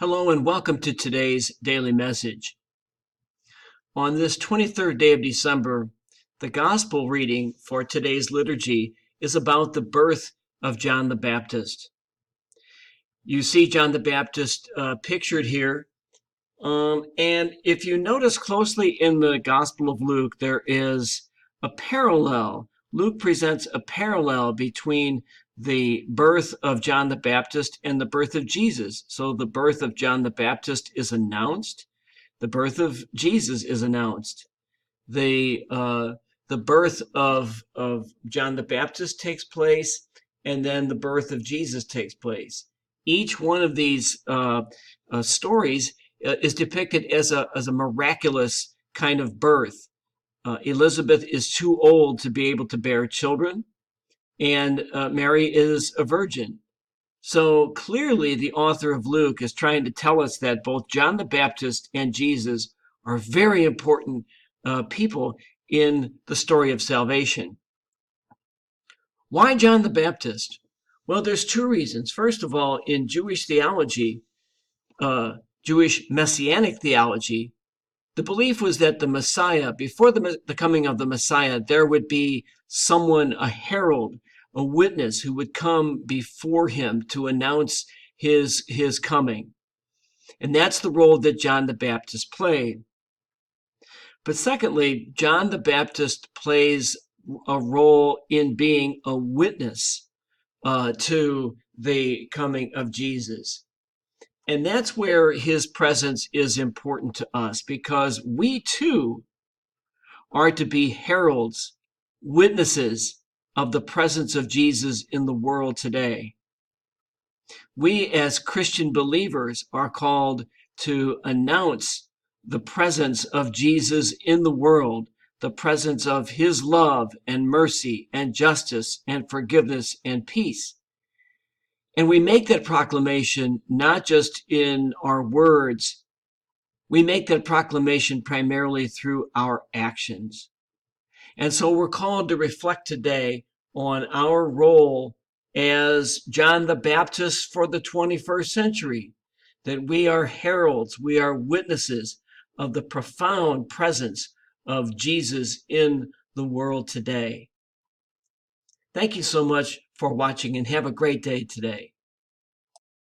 Hello and welcome to today's daily message. On this 23rd day of December, the gospel reading for today's liturgy is about the birth of John the Baptist. You see John the Baptist pictured here. And if you notice closely in the Gospel of Luke, there is a parallel. Luke presents a parallel between the birth of John the Baptist and the birth of Jesus. So the birth of John the Baptist is announced. The birth of Jesus is announced. The birth of John the Baptist takes place, and then the birth of Jesus takes place. Each one of these stories is depicted as a miraculous kind of birth. Elizabeth is too old to be able to bear children, and Mary is a virgin. So clearly the author of Luke is trying to tell us that both John the Baptist and Jesus are very important people in the story of salvation. Why John the Baptist? Well, there's two reasons. First of all, in Jewish theology, Jewish messianic theology, the belief was that the Messiah, before the coming of the Messiah, there would be someone, a herald, a witness who would come before him to announce his coming. And that's the role that John the Baptist played. But secondly, John the Baptist plays a role in being a witness to the coming of Jesus. And that's where his presence is important to us, because we too are to be heralds, witnesses of the presence of Jesus in the world today. We as Christian believers are called to announce the presence of Jesus in the world, the presence of his love and mercy and justice and forgiveness and peace. And we make that proclamation not just in our words, we make that proclamation primarily through our actions. And so we're called to reflect today on our role as John the Baptist for the 21st century, that we are heralds, we are witnesses of the profound presence of Jesus in the world today. Thank you so much for watching and have a great day today.